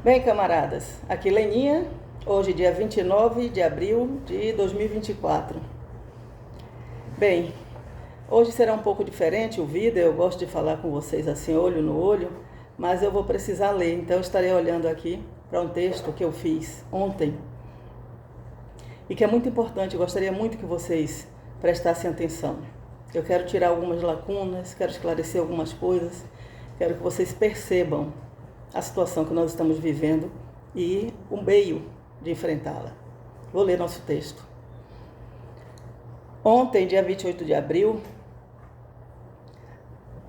Bem, camaradas, aqui Leninha, hoje dia 29 de abril de 2024. Bem, hoje será um pouco diferente o vídeo, eu gosto de falar com vocês assim, olho no olho, mas eu vou precisar ler, então eu estarei olhando aqui para um texto que eu fiz ontem e que é muito importante, eu gostaria muito que vocês prestassem atenção. Eu quero tirar algumas lacunas, quero esclarecer algumas coisas, quero que vocês percebam a situação que nós estamos vivendo e o meio de enfrentá-la. Vou ler nosso texto. Ontem, dia 28 de abril,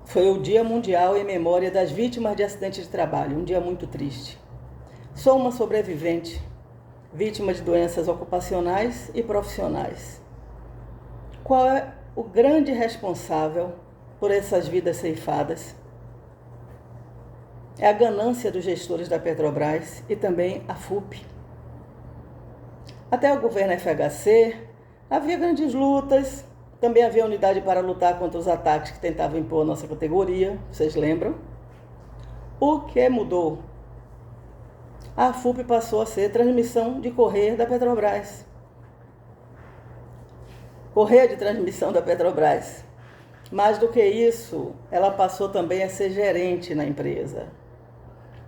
foi o Dia Mundial em memória das vítimas de acidentes de trabalho, um dia muito triste. Sou uma sobrevivente, vítima de doenças ocupacionais e profissionais. Qual é o grande responsável por essas vidas ceifadas? É a ganância dos gestores da Petrobras e também a FUP. Até o governo FHC, havia grandes lutas, também havia unidade para lutar contra os ataques que tentavam impor a nossa categoria, vocês lembram? O que mudou? A FUP passou a ser transmissão de correia da Petrobras. Correia de transmissão da Petrobras. Mais do que isso, ela passou também a ser gerente na empresa.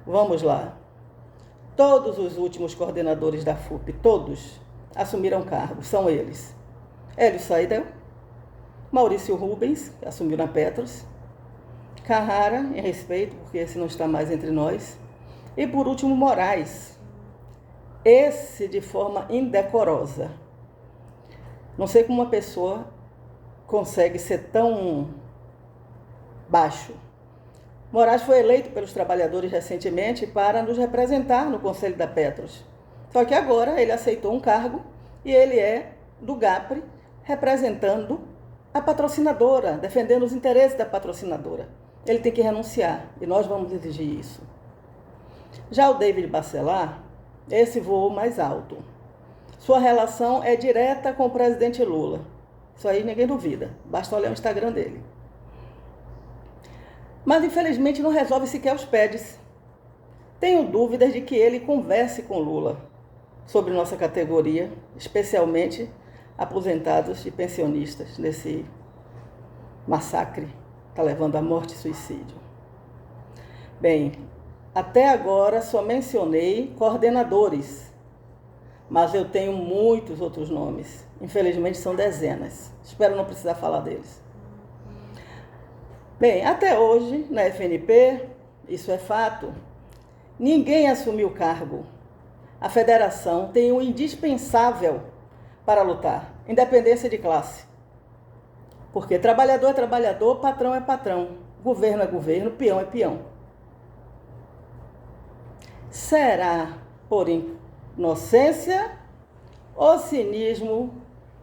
Vamos lá. Todos os últimos coordenadores da FUP, todos, assumiram cargos. São eles: Hélio Seidel, Maurício Rubens, que assumiu na Petros, Carrara, em respeito, porque esse não está mais entre nós, e por último Moraes, esse de forma indecorosa. Não sei como uma pessoa consegue ser tão baixo. Moraes foi eleito pelos trabalhadores recentemente para nos representar no Conselho da Petros. Só que agora ele aceitou um cargo e ele é do GAPRE, representando a patrocinadora, defendendo os interesses da patrocinadora. Ele tem que renunciar e nós vamos exigir isso. Já o David Bacelar, esse voou mais alto. Sua relação é direta com o presidente Lula. Isso aí ninguém duvida, basta olhar o Instagram dele. Mas infelizmente não resolve sequer os PEDs. Tenho dúvidas de que ele converse com Lula sobre nossa categoria, especialmente aposentados e pensionistas, nesse massacre que está levando à morte e suicídio. Bem, até agora só mencionei coordenadores, mas eu tenho muitos outros nomes. Infelizmente são dezenas. Espero não precisar falar deles. Bem, até hoje, na FNP, isso é fato, ninguém assumiu o cargo. A federação tem o indispensável para lutar, independência de classe. Porque trabalhador é trabalhador, patrão é patrão, governo é governo, peão é peão. Será por inocência ou cinismo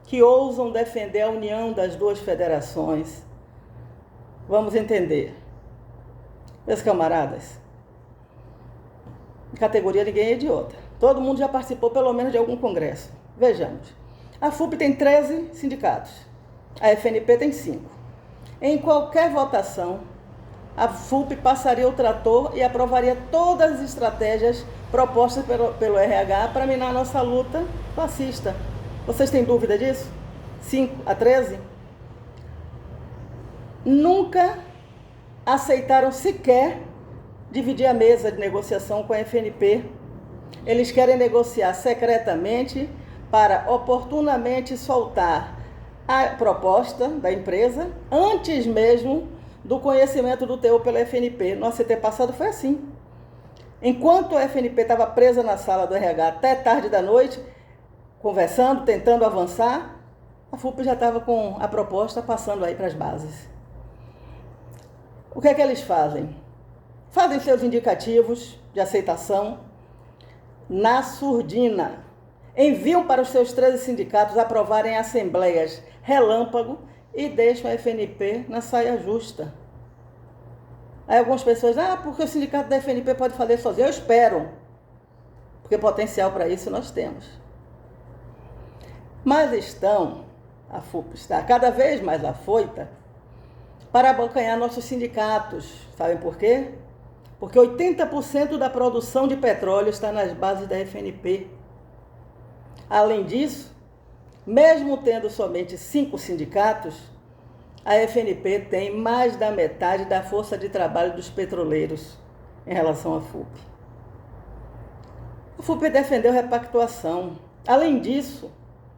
que ousam defender a união das duas federações? Vamos entender. Meus camaradas, em categoria ninguém é idiota. Todo mundo já participou pelo menos de algum congresso. Vejamos. A FUP tem 13 sindicatos. A FNP tem 5. Em qualquer votação, a FUP passaria o trator e aprovaria todas as estratégias propostas pelo RH para minar a nossa luta fascista. Vocês têm dúvida disso? 5-13? Nunca aceitaram sequer dividir a mesa de negociação com a FNP. Eles querem negociar secretamente para oportunamente soltar a proposta da empresa antes mesmo do conhecimento do TU pela FNP. No ACT passado foi assim. Enquanto a FNP estava presa na sala do RH até tarde da noite, conversando, tentando avançar, a FUP já estava com a proposta passando aí para as bases. O que é que eles fazem? Fazem seus indicativos de aceitação na surdina. Enviam para os seus 13 sindicatos aprovarem assembleias relâmpago e deixam a FNP na saia justa. Aí algumas pessoas, porque o sindicato da FNP pode fazer sozinho. Eu espero, porque potencial para isso nós temos. Mas a FUP está cada vez mais afoita para abocanhar nossos sindicatos. Sabem por quê? porque 80% da produção de petróleo está nas bases da FNP. Além disso, mesmo tendo somente 5 sindicatos, a FNP tem mais da metade da força de trabalho dos petroleiros em relação à FUP. A FUP defendeu repactuação. Além disso,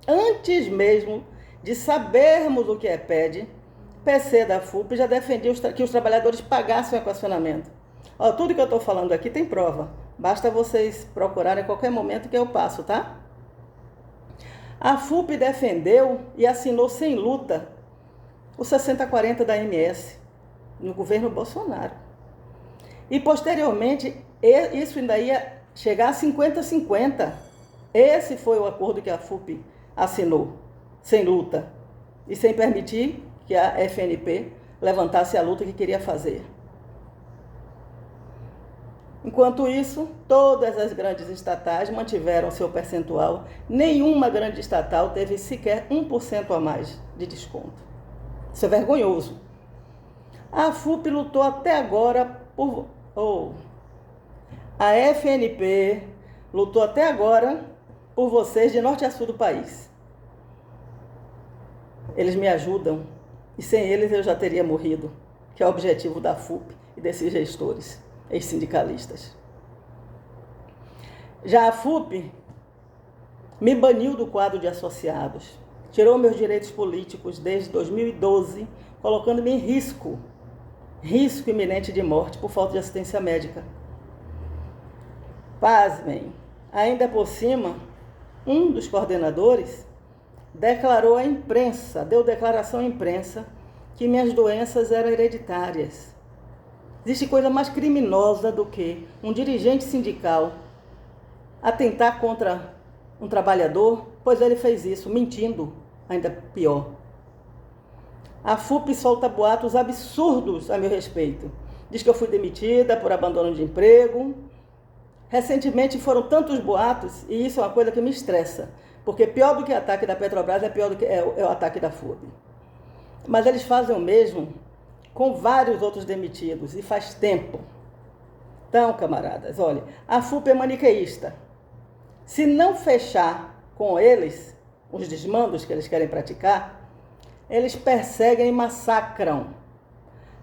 antes mesmo de sabermos o que é PED, PC da FUP já defendia que os trabalhadores pagassem o equacionamento. Ó, tudo que eu estou falando aqui tem prova. Basta vocês procurarem a qualquer momento que eu passo, tá? A FUP defendeu e assinou sem luta o 60-40 da MS no governo Bolsonaro. E posteriormente, isso ainda ia chegar a 50-50. Esse foi o acordo que a FUP assinou, sem luta e sem permitir que a FNP levantasse a luta que queria fazer. Enquanto isso, todas as grandes estatais mantiveram seu percentual. Nenhuma grande estatal teve sequer 1% a mais de desconto. Isso é vergonhoso. A FUP lutou até agora por... A FNP lutou até agora por vocês de norte a sul do país. Eles me ajudam e sem eles eu já teria morrido, que é o objetivo da FUP e desses gestores, ex-sindicalistas. Já a FUP me baniu do quadro de associados, tirou meus direitos políticos desde 2012, colocando-me em risco iminente de morte por falta de assistência médica. Pasmem, ainda por cima, um dos coordenadores declarou à imprensa, deu declaração à imprensa, que minhas doenças eram hereditárias. Existe coisa mais criminosa do que um dirigente sindical atentar contra um trabalhador, pois ele fez isso, mentindo, ainda pior. A FUP solta boatos absurdos a meu respeito. Diz que eu fui demitida por abandono de emprego. Recentemente foram tantos boatos, e isso é uma coisa que me estressa, porque pior do que o ataque da Petrobras é pior do que é o ataque da FUP. Mas eles fazem o mesmo com vários outros demitidos, e faz tempo. Então, camaradas, olha, a FUP é maniqueísta. Se não fechar com eles, os desmandos que eles querem praticar, eles perseguem e massacram.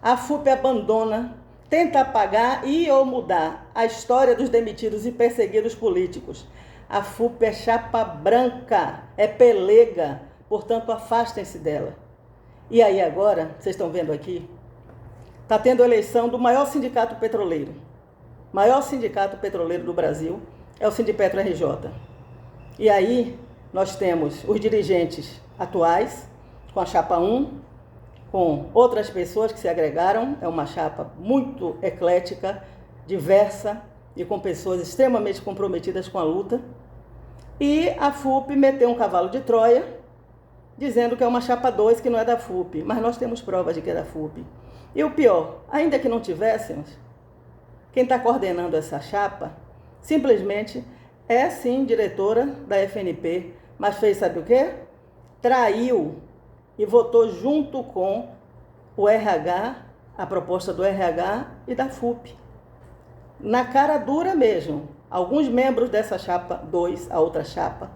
A FUP abandona, tenta apagar e ou mudar a história dos demitidos e perseguidos políticos. A FUP é chapa branca, é pelega, portanto afastem-se dela. E aí agora, vocês estão vendo aqui, está tendo eleição do maior sindicato petroleiro. O maior sindicato petroleiro do Brasil é o Sindipetro RJ. E aí nós temos os dirigentes atuais, com a chapa 1, com outras pessoas que se agregaram, é uma chapa muito eclética, diversa e com pessoas extremamente comprometidas com a luta. E a FUP meteu um cavalo de Troia, dizendo que é uma chapa 2 que não é da FUP, mas nós temos provas de que é da FUP. E o pior, ainda que não tivéssemos, quem está coordenando essa chapa simplesmente é sim diretora da FNP, mas fez sabe o quê? Traiu e votou junto com o RH, a proposta do RH e da FUP. Na cara dura mesmo, alguns membros dessa chapa 2, a outra chapa,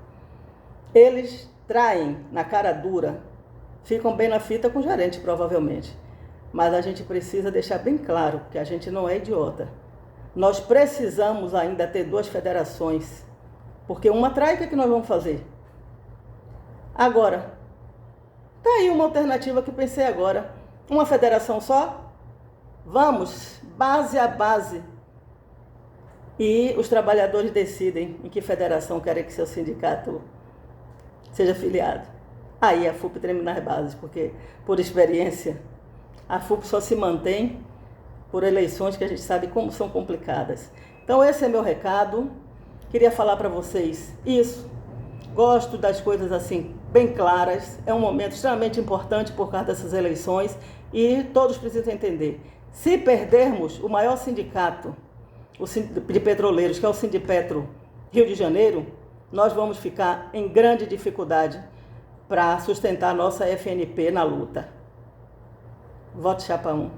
eles traem na cara dura, ficam bem na fita com o gerente provavelmente. Mas a gente precisa deixar bem claro que a gente não é idiota. Nós precisamos ainda ter 2 federações, porque uma trai, o que nós vamos fazer? Agora, tá aí uma alternativa que pensei agora. Uma federação só? Vamos, base a base. E os trabalhadores decidem em que federação querem que seu sindicato seja filiado. Aí a FUP treme nas bases, porque, por experiência, a FUP só se mantém por eleições que a gente sabe como são complicadas. Então esse é meu recado. Queria falar para vocês isso. Gosto das coisas assim, bem claras. É um momento extremamente importante por causa dessas eleições e todos precisam entender. Se perdermos o maior sindicato de petroleiros, que é o Sindipetro Rio de Janeiro, nós vamos ficar em grande dificuldade para sustentar a nossa FNP na luta. Vote chapa 1.